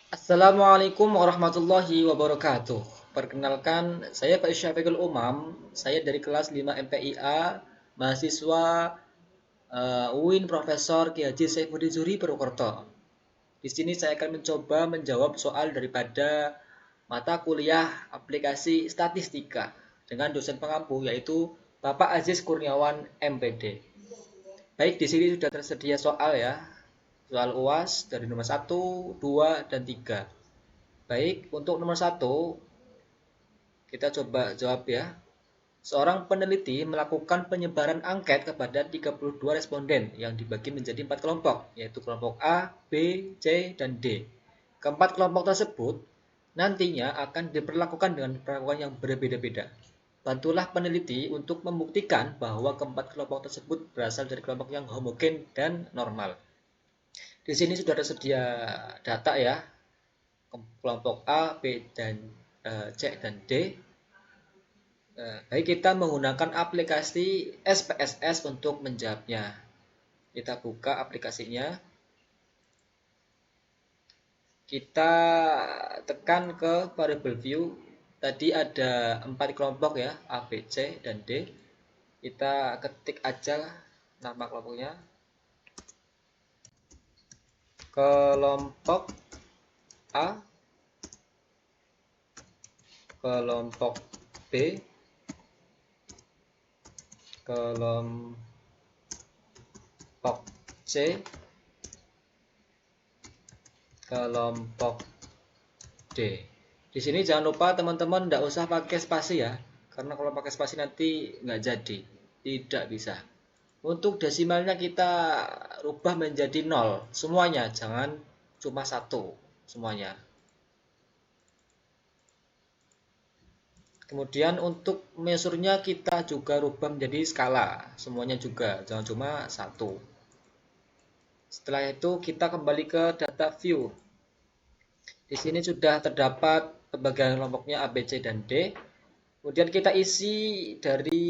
Assalamualaikum warahmatullahi wabarakatuh. Perkenalkan, saya Pak Syafiqul Umam. Saya dari kelas 5 MPIA, mahasiswa UIN Profesor Ki Haji Saifuddin Zuhri Purwokerto. Di sini saya akan mencoba menjawab soal daripada mata kuliah aplikasi statistika dengan dosen pengampu yaitu Bapak Aziz Kurniawan MPD. Baik, di sini sudah tersedia soal ya. Soal UAS dari nomor 1, 2, dan 3. Baik, untuk nomor 1, kita coba jawab ya. Seorang peneliti melakukan penyebaran angket kepada 32 responden yang dibagi menjadi 4 kelompok, yaitu kelompok A, B, C, dan D. Keempat kelompok tersebut nantinya akan diperlakukan dengan perlakuan yang berbeda-beda. Bantulah peneliti untuk membuktikan bahwa keempat kelompok tersebut berasal dari kelompok yang homogen dan normal. Di sini sudah tersedia data ya, kelompok A, B, dan C, dan D. Baik, kita menggunakan aplikasi SPSS untuk menjawabnya. Kita buka aplikasinya. Kita tekan ke variable view. Tadi ada 4 kelompok ya, A, B, C, dan D. Kita ketik aja nama kelompoknya. Kelompok A, kelompok B, kelompok C, kelompok D. Di sini jangan lupa teman-teman tidak usah pakai spasi ya, karena kalau pakai spasi nanti nggak jadi, tidak bisa. Untuk desimalnya kita rubah menjadi 0 semuanya, jangan cuma satu semuanya. Kemudian untuk mesurnya kita juga rubah menjadi skala, semuanya juga, jangan cuma satu. Setelah itu kita kembali ke data view. Di sini sudah terdapat pembagian kelompoknya A, B, C, dan D. Kemudian kita isi dari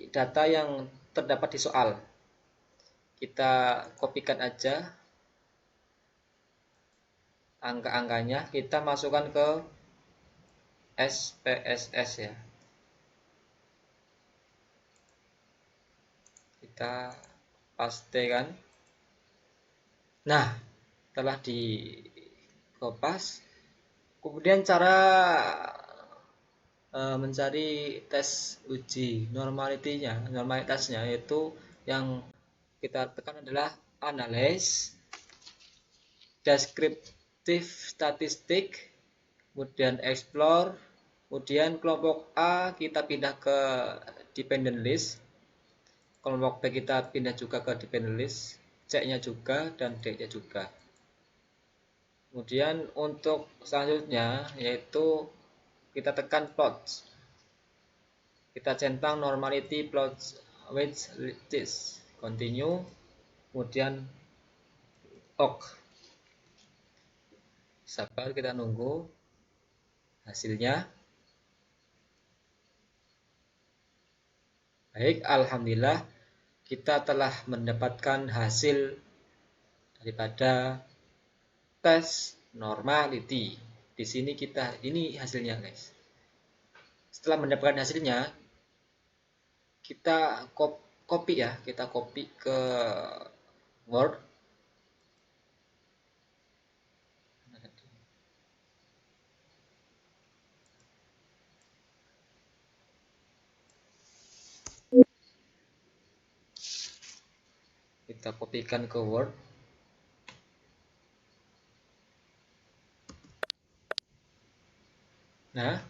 data yang terdapat di soal. Kita kopikan aja angka-angkanya, kita masukkan ke SPSS ya. Kita pastekan. Nah, telah dikopas. Kemudian cara mencari tes uji normalitasnya yaitu yang kita tekan adalah analyze, descriptive statistik, kemudian explore, kemudian kelompok A kita pindah ke dependent list, kelompok B kita pindah juga ke dependent list, C-nya juga, dan D-nya juga. Kemudian untuk selanjutnya yaitu kita tekan plots. Kita centang normality plots with this. Continue. Kemudian OK. Sabar, kita nunggu hasilnya. Baik, alhamdulillah kita telah mendapatkan hasil daripada tes normality. Di sini ini hasilnya, guys. Setelah mendapatkan hasilnya, kita copy ya, kita copy ke Word. Kita kopikan ke Word. Nah,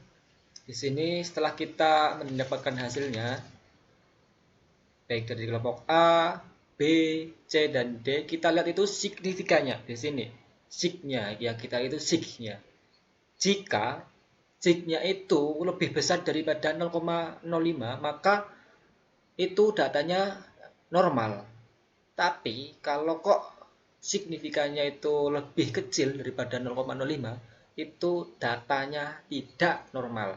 di sini setelah kita mendapatkan hasilnya, baik dari kelompok A, B, C, dan D, kita lihat itu signifikannya di sini. Signya yang kita itu signya. Jika signya itu lebih besar daripada 0,05, maka itu datanya normal. Tapi kalau kok signifikannya itu lebih kecil daripada 0,05, itu datanya tidak normal.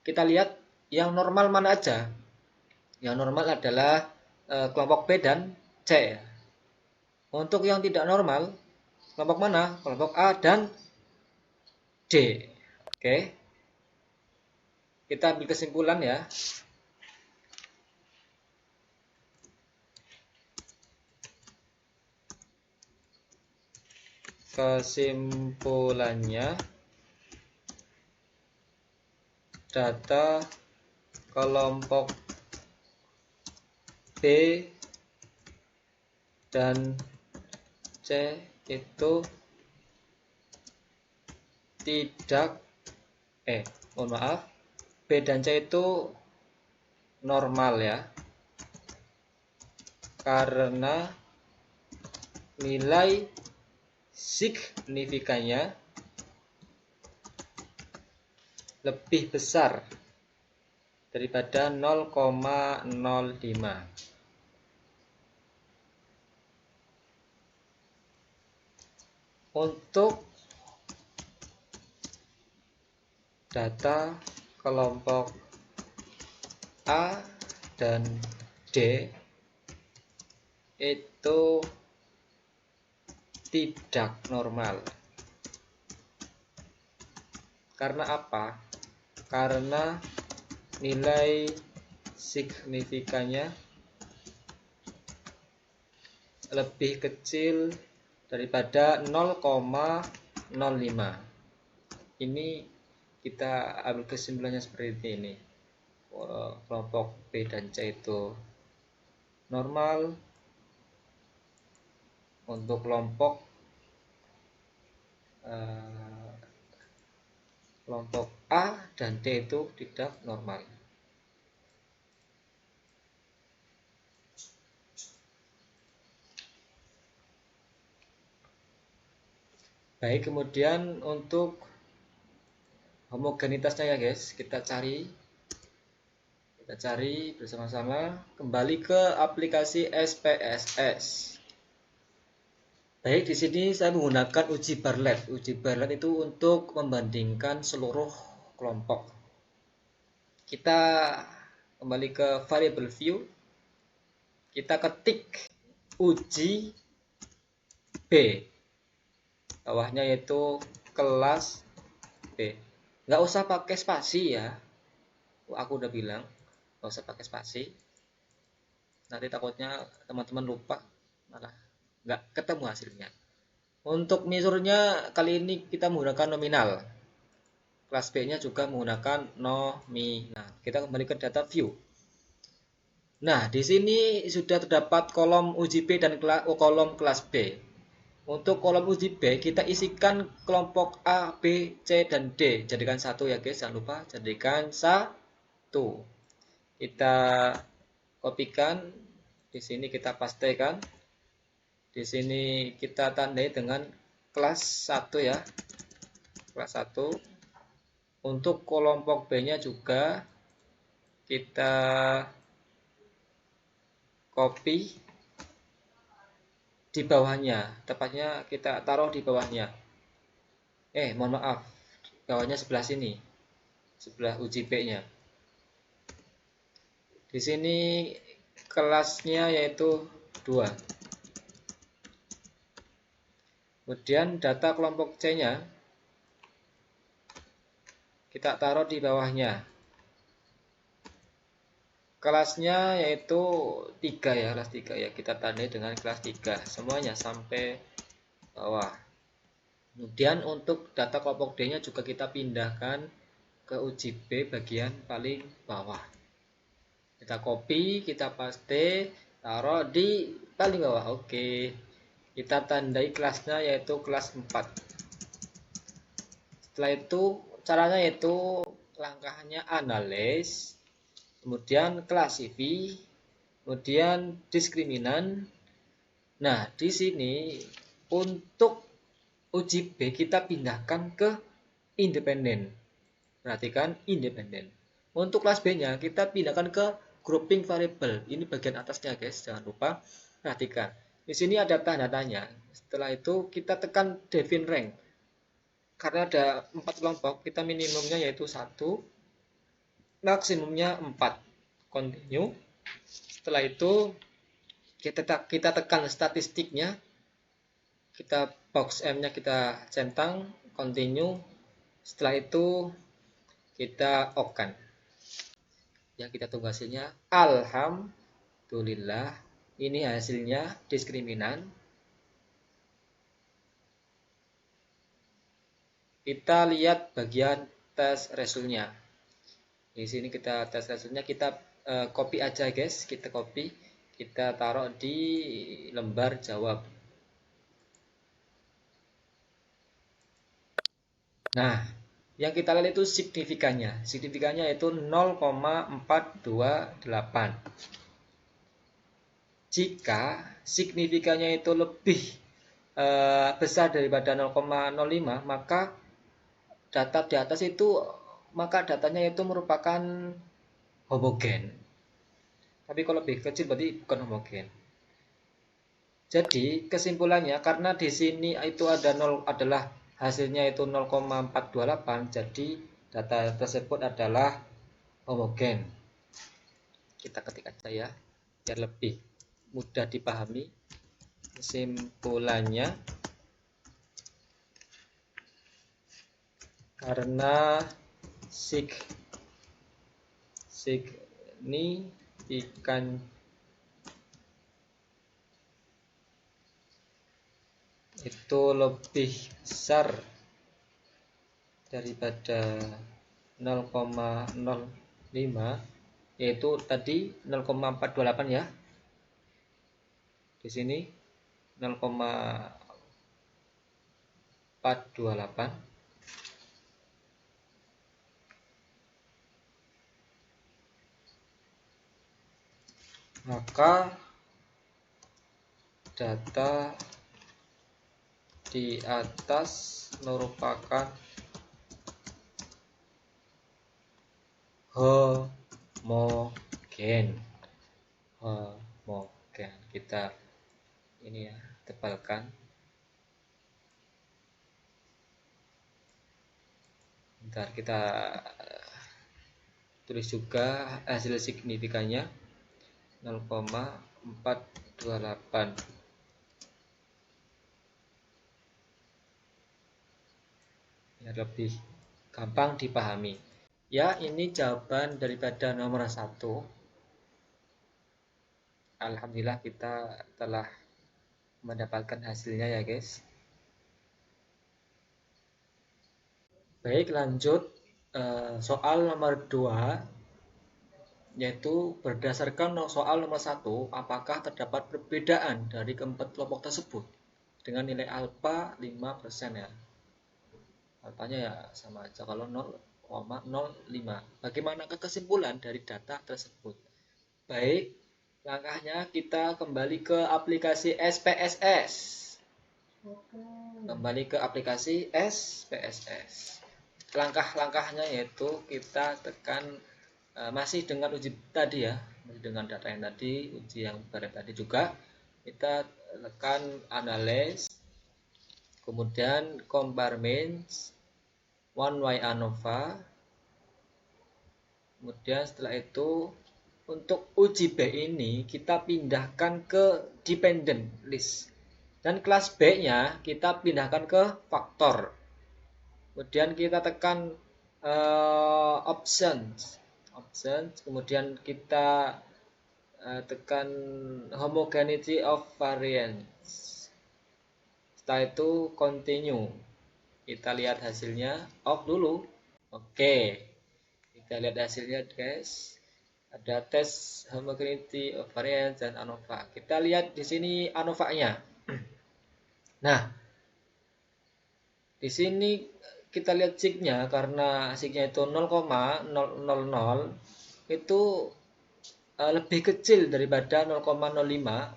Kita lihat yang normal mana aja. Yang normal adalah kelompok B dan C. Untuk yang tidak normal, kelompok mana? Kelompok A dan Oke, kita ambil kesimpulan ya. Kesimpulannya, data kelompok B dan C itu tidak mohon maaf, B dan C itu normal ya, karena nilai signifikannya lebih besar daripada 0,05. Untuk data kelompok A dan D itu tidak normal. Karena apa? Karena nilai signifikannya lebih kecil daripada 0,05. Ini kita ambil kesimpulannya seperti ini. Kelompok B dan C itu normal. Untuk kelompok A dan D itu tidak normal. Baik, kemudian untuk homogenitasnya ya guys, kita cari bersama-sama. Kembali ke aplikasi SPSS. Baik, di sini saya menggunakan uji Bartlett. Uji Bartlett itu untuk membandingkan seluruh kelompok. Kita kembali ke variable view. Kita ketik uji B. Bawahnya yaitu kelas B. Nggak usah pakai spasi ya. Aku udah bilang, nggak usah pakai spasi. Nanti takutnya teman-teman lupa, malah nggak ketemu hasilnya. Untuk measure-nya kali ini kita menggunakan nominal. Kelas B-nya juga menggunakan nominal. Kita kembali ke data view. Nah, di sini sudah terdapat kolom uji B dan kolom kelas B. Untuk kolom uji B, kita isikan kelompok A, B, C, dan D. Jadikan satu ya guys, jangan lupa jadikan satu. Kita kopikan, di sini kita pastekan. Di sini kita tandai dengan kelas 1 ya. Kelas 1. Untuk kelompok B-nya juga kita copy di bawahnya. Tepatnya kita taruh di bawahnya. Mohon maaf. Bawahnya sebelah sini. Sebelah uji B-nya. Di sini kelasnya yaitu 2. Kemudian data kelompok C-nya kita taruh di bawahnya. Kelasnya yaitu 3 ya, kelas 3 ya. Kita tandai dengan kelas 3 semuanya sampai bawah. Kemudian untuk data kelompok D-nya juga kita pindahkan ke uji B bagian paling bawah. Kita copy, kita paste, taruh di paling bawah. Oke. Kita tandai kelasnya yaitu kelas 4. Setelah itu caranya yaitu langkahnya analyze, kemudian classify, kemudian diskriminan. Nah, di sini untuk uji B kita pindahkan ke independen. Perhatikan independen. Untuk kelas B-nya kita pindahkan ke grouping variable. Ini bagian atasnya guys, jangan lupa perhatikan. Di sini ada tanda tanya. Setelah itu kita tekan define rank. Karena ada 4 kelompok, kita minimumnya yaitu 1, maksimumnya 4. Continue. Setelah itu kita tekan statistiknya. Kita box M-nya kita centang, continue. Setelah itu kita OK-kan. Ya, kita tunggu hasilnya. Alhamdulillah, ini hasilnya diskriminan. Kita lihat bagian tes resultnya. Di sini kita tes resultnya, kita copy aja guys, kita copy, kita taruh di lembar jawab. Nah, yang kita lihat itu signifikannya. Signifikannya itu 0,428. Jika signifikannya itu lebih besar daripada 0,05, maka data di atas itu, maka datanya itu merupakan homogen. Tapi kalau lebih kecil berarti bukan homogen. Jadi kesimpulannya, karena di sini itu ada 0, adalah hasilnya itu 0,428, jadi data tersebut adalah homogen. Kita ketik aja ya, biar lebih mudah dipahami. Kesimpulannya, karena signifikan itu lebih besar daripada 0,05, yaitu tadi 0,428 ya. Di sini 0,428. Maka data di atas merupakan homogen. Kita ini ya, tebalkan. Bentar, kita tulis juga hasil signifikannya 0,428. Ya, lebih gampang dipahami. Ya, ini jawaban daripada nomor 1. Alhamdulillah kita telah mendapatkan hasilnya ya guys. Baik, lanjut soal nomor 2, yaitu berdasarkan soal nomor 1, apakah terdapat perbedaan dari keempat kelompok tersebut dengan nilai alfa 5% ya. Alfanya ya sama aja kalau 0,05. Bagaimanakah kesimpulan dari data tersebut? Baik, langkahnya kita kembali ke aplikasi SPSS. Kembali ke aplikasi SPSS. Langkah-langkahnya yaitu kita tekan masih dengan uji tadi ya, masih dengan data yang tadi, uji yang barat tadi juga. Kita tekan analyze, kemudian compartments, one way ANOVA. Kemudian setelah itu untuk uji B ini kita pindahkan ke dependent list. Dan kelas B-nya kita pindahkan ke faktor. Kemudian kita tekan options, kemudian kita tekan homogeneity of variance. Setelah itu continue. Kita lihat hasilnya. Off dulu. Oke. Kita lihat hasilnya guys. Ada tes homogeneity of variance dan ANOVA. Kita lihat di sini ANOVA-nya. Nah, di sini kita lihat sig-nya, karena sig-nya itu 0,000, itu lebih kecil daripada 0,05.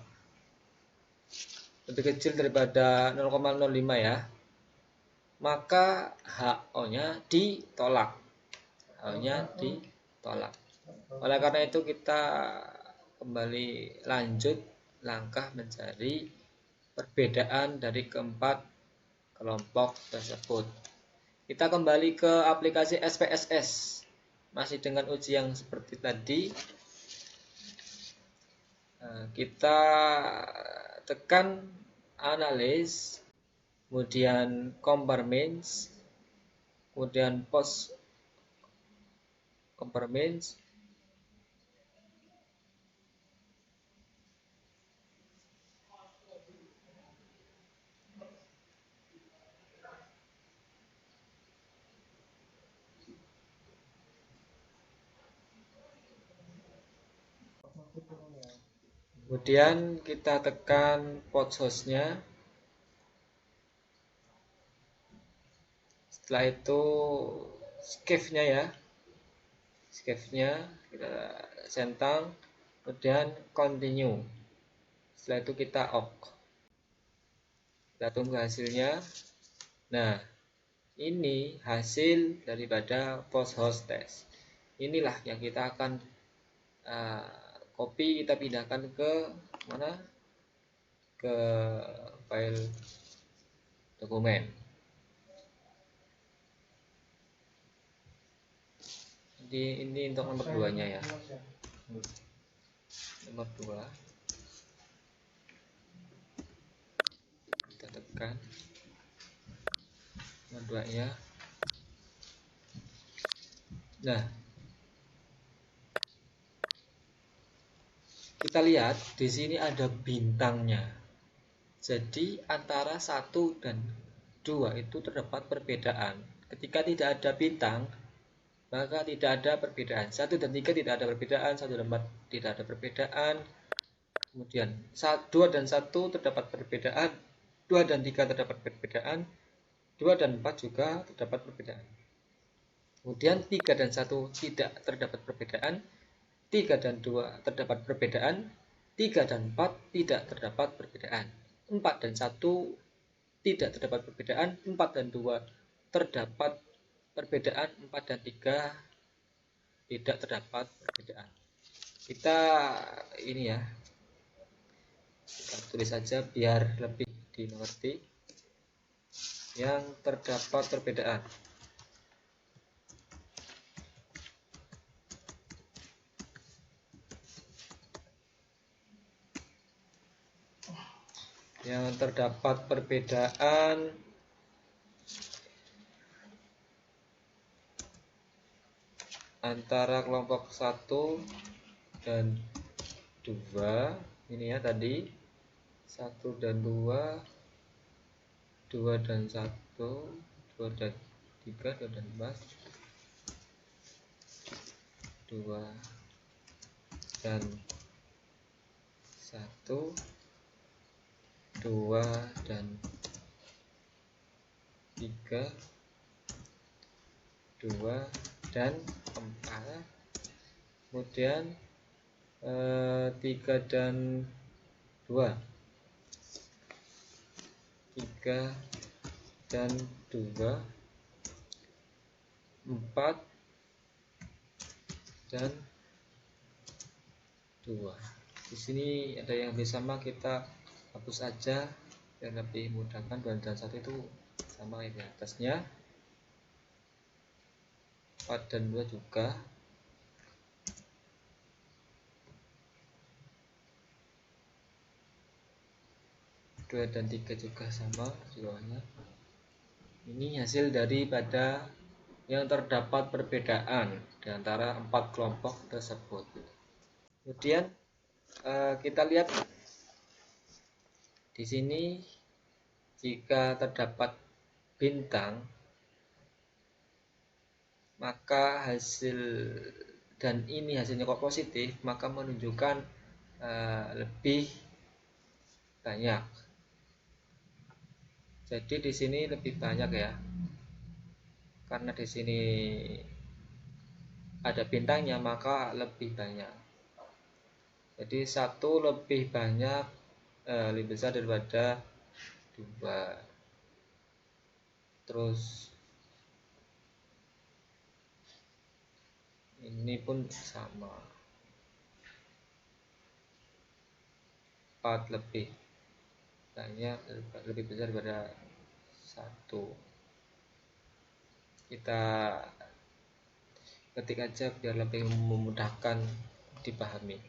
Lebih kecil daripada 0,05 ya. Maka HO-nya ditolak. HO-nya ditolak. Oleh karena itu kita kembali lanjut langkah mencari perbedaan dari keempat kelompok tersebut. Kita kembali ke aplikasi SPSS. Masih dengan uji yang seperti tadi. Kita tekan analyze, kemudian compartments, kemudian post compartments, kemudian kita tekan port hostnya. Setelah itu escape-nya ya, escape-nya kita centang, kemudian continue. Setelah itu kita OK. Kita tunggu hasilnya. Nah, ini hasil daripada post host test. Inilah yang kita akan copy, kita pindahkan ke mana? Ke file dokumen. Jadi ini untuk nomor 2-nya ya. Nomor 2. Kita tekan nomor 2-nya. Nah, kita lihat di sini ada bintangnya. Jadi antara 1 dan 2 itu terdapat perbedaan. Ketika tidak ada bintang, maka tidak ada perbedaan. 1 dan 3 tidak ada perbedaan, 1 dan 4 tidak ada perbedaan. Kemudian 2 dan 1 terdapat perbedaan, 2 dan 3 terdapat perbedaan, 2 dan 4 juga terdapat perbedaan. Kemudian 3 dan 1 tidak terdapat perbedaan, 3 dan 2 terdapat perbedaan, 3 dan 4 tidak terdapat perbedaan. 4 dan 1 tidak terdapat perbedaan, 4 dan 2 terdapat perbedaan, 4 dan 3 tidak terdapat perbedaan. Kita ini ya, kita tulis saja biar lebih dimengerti. Yang terdapat perbedaan. Yang terdapat perbedaan antara kelompok 1 dan 2 ini ya tadi, 1 dan 2, 2 dan 1, 2 dan 3, 2 dan 4, 2 dan 1, 2 dan 3, 2 dan 4, kemudian 3 dan 2, 3 dan 2, 4 dan 2. Di sini ada yang lebih sama, kita hapus aja biar lebih mudahkan. 2 dan 1 itu sama di atasnya, 4 dan 2 juga, 2 dan 3 juga sama di bawahnya. Ini hasil daripada yang terdapat perbedaan di antara 4 kelompok tersebut. Kemudian kita lihat di sini, jika terdapat bintang, maka hasil, dan ini hasilnya kok positif, maka menunjukkan lebih banyak. Jadi di sini lebih banyak ya, karena di sini ada bintangnya maka lebih banyak. Jadi 1 lebih banyak, lebih besar daripada 2. Terus ini pun sama, 4 lebih banyak, lebih besar daripada 1. Kita ketik aja biar lebih memudahkan dipahami.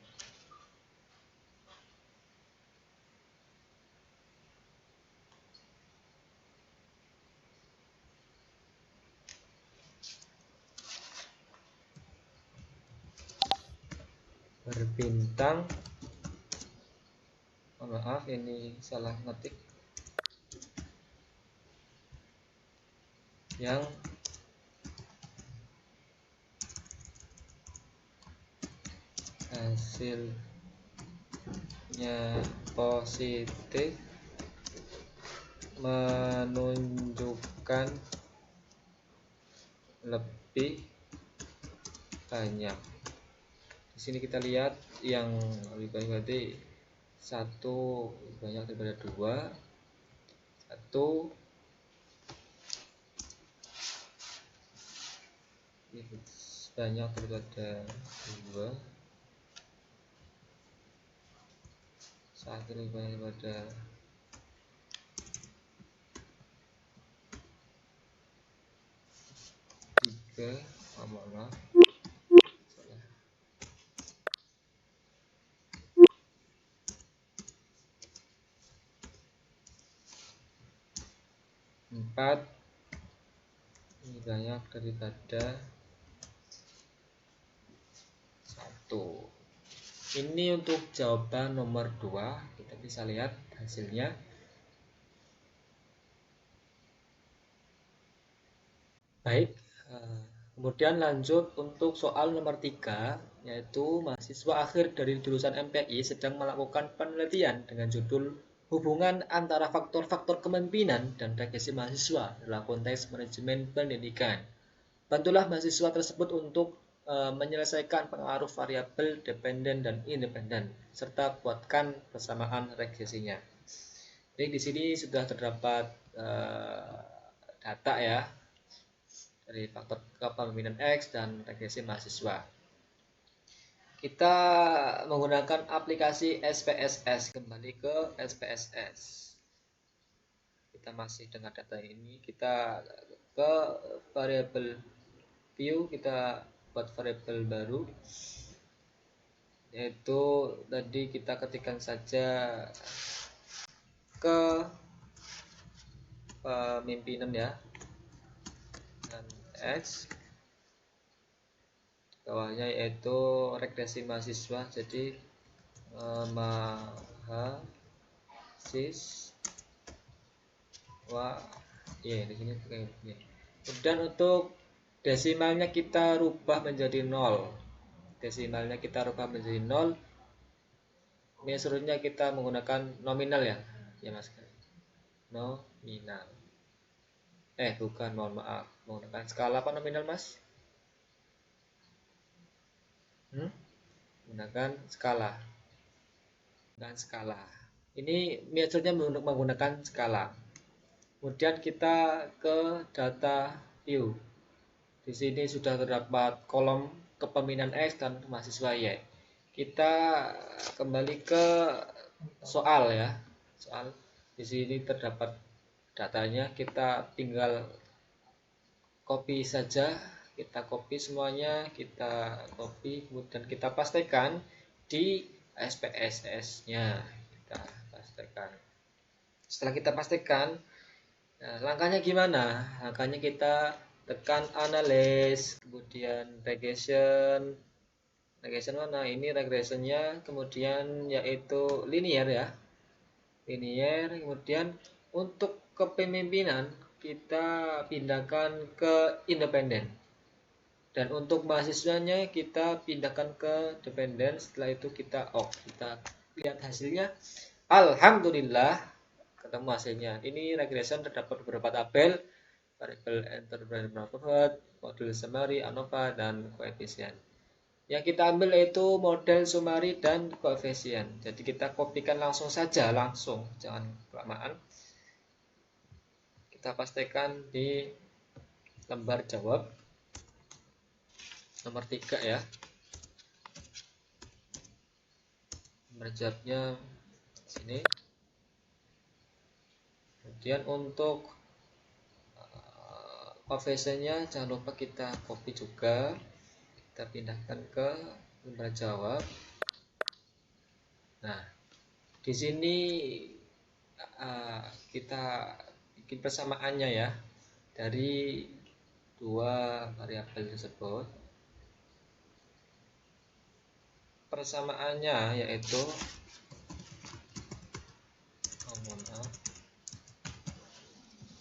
berbintang. Maaf, ini salah ngetik. Yang hasilnya positif menunjukkan lebih banyak. Di sini kita lihat yang lebih banyak berarti 1 banyak daripada 2, 1 banyak daripada 2, 1 lebih banyak daripada 3. Maaf, 4 lebih banyak daripada 1. Ini untuk jawaban nomor 2. Kita bisa lihat hasilnya. Baik, kemudian lanjut untuk soal nomor 3, yaitu mahasiswa akhir dari jurusan MPI sedang melakukan penelitian dengan judul hubungan antara faktor-faktor kepemimpinan dan regresi mahasiswa dalam konteks manajemen pendidikan. Bantulah mahasiswa tersebut untuk menyelesaikan pengaruh variabel dependen dan independen, serta buatkan persamaan regresinya. Jadi di sini sudah terdapat data ya dari faktor kepemimpinan X dan regresi mahasiswa. Kita menggunakan aplikasi SPSS. Kembali ke SPSS. Kita masih dengan data ini. Kita ke variabel view, kita buat variabel baru, yaitu tadi kita ketikkan saja ke pemimpinan ya, dan X bawahnya yaitu regresi mahasiswa. Jadi mahasiswa ya di sini pakai ini. Kemudian untuk desimalnya kita rubah menjadi 0. Desimalnya kita rubah menjadi 0. Mesurnya kita menggunakan nominal ya. Ya Mas. Nominal. Bukan, mohon maaf. Menggunakan skala apa nominal Mas? Menggunakan skala. Dengan skala. Ini mesurnya menggunakan skala. Kemudian kita ke data view. Di sini sudah terdapat kolom kepemimpinan X dan mahasiswa Y. Kita kembali ke soal ya. Soal di sini terdapat datanya, kita tinggal copy saja. Kita copy semuanya, kita copy, kemudian kita pastikan di SPSS-nya. Kita pastikan. Setelah kita pastikan, langkahnya gimana? Langkahnya kita tekan analyze, kemudian regression. Regression mana? Ini regressionnya, kemudian yaitu linear ya. Linear, kemudian untuk kepemimpinan kita pindahkan ke independen. Dan untuk mahasiswanya kita pindahkan ke dependen. Setelah itu kita off. Kita lihat hasilnya. Alhamdulillah ketemu hasilnya. Ini regression terdapat beberapa tabel, variabel enterprise profit, modul summary, ANOVA, dan koefisien. Yang kita ambil yaitu model summary dan koefisien. Jadi kita kopikan langsung saja, jangan kelamaan. Kita pastikan di lembar jawab nomor 3 ya. Lembar jawabnya sini. Kemudian untuk koefisiennya jangan lupa kita copy juga. Kita pindahkan ke lembar jawab. Nah, di sini kita bikin persamaannya ya dari dua variabel tersebut. persamaannya yaitu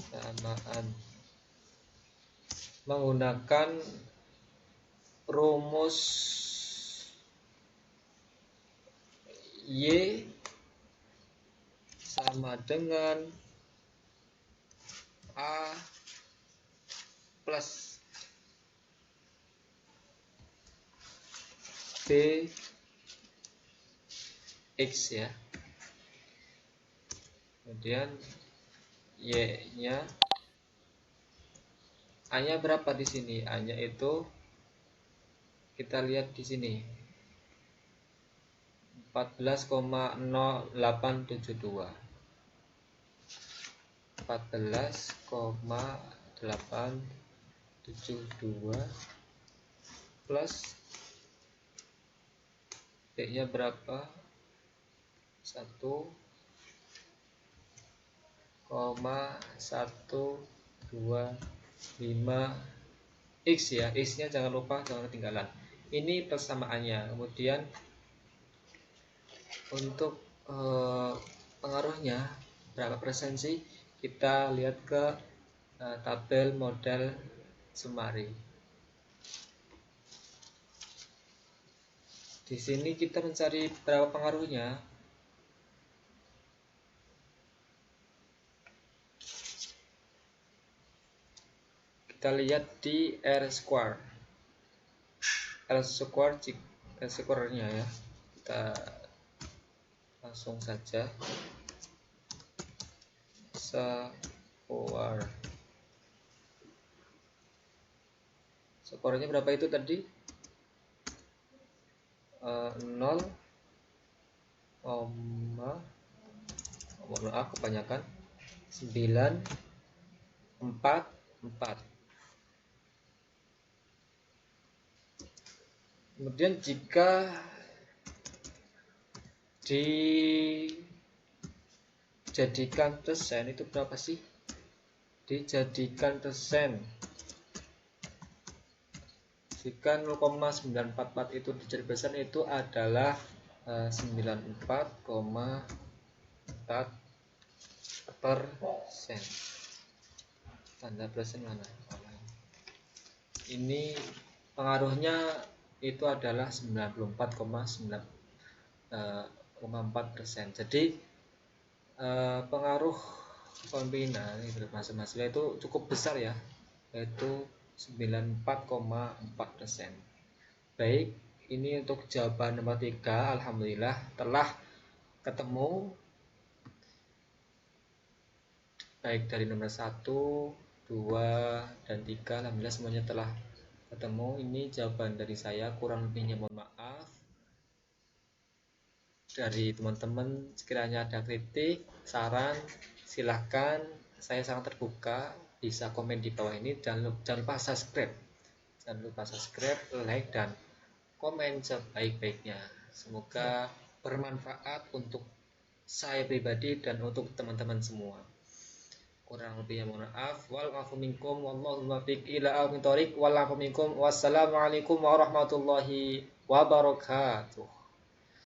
samaan menggunakan rumus Y sama dengan A plus B X ya. Kemudian Y-nya A-nya berapa di sini? A-nya itu kita lihat di sini 14,0872 14,872 plus B-nya berapa? 1,125 X ya. X-nya jangan lupa, jangan ketinggalan. Ini persamaannya. Kemudian untuk pengaruhnya berapa persen sih? Kita lihat ke tabel model Semari. Di sini kita mencari berapa pengaruhnya. Kita lihat di R square. R square-nya ya. Kita langsung saja skornya berapa itu tadi? 0, kebanyakan 944. Kemudian jika dijadikan persen itu berapa sih? Dijadikan persen, jika 0,944 itu dijadikan persen itu adalah 94,4%. Tanda persen mana? Ini pengaruhnya itu adalah 94,4%. Jadi pengaruh pembinaan mahasiswa itu cukup besar ya, yaitu 94,4%. Baik, ini untuk jawaban nomor 3. Alhamdulillah telah ketemu. Baik dari nomor 1, 2, dan 3, alhamdulillah semuanya telah ketemu. Ini jawaban dari saya, kurang lebihnya mohon maaf. Dari teman-teman sekiranya ada kritik, saran, silahkan, saya sangat terbuka, bisa komen di bawah ini. Jangan lupa subscribe, like, dan komen sebaik-baiknya. Semoga bermanfaat untuk saya pribadi dan untuk teman-teman semua. Kurang lebihnya mohon maaf. Wal afu minkum wallahu muwaffiq ila aqwamit thoriq. Wal afu minkum. Wassalamualaikum warahmatullahi wabarakatuh.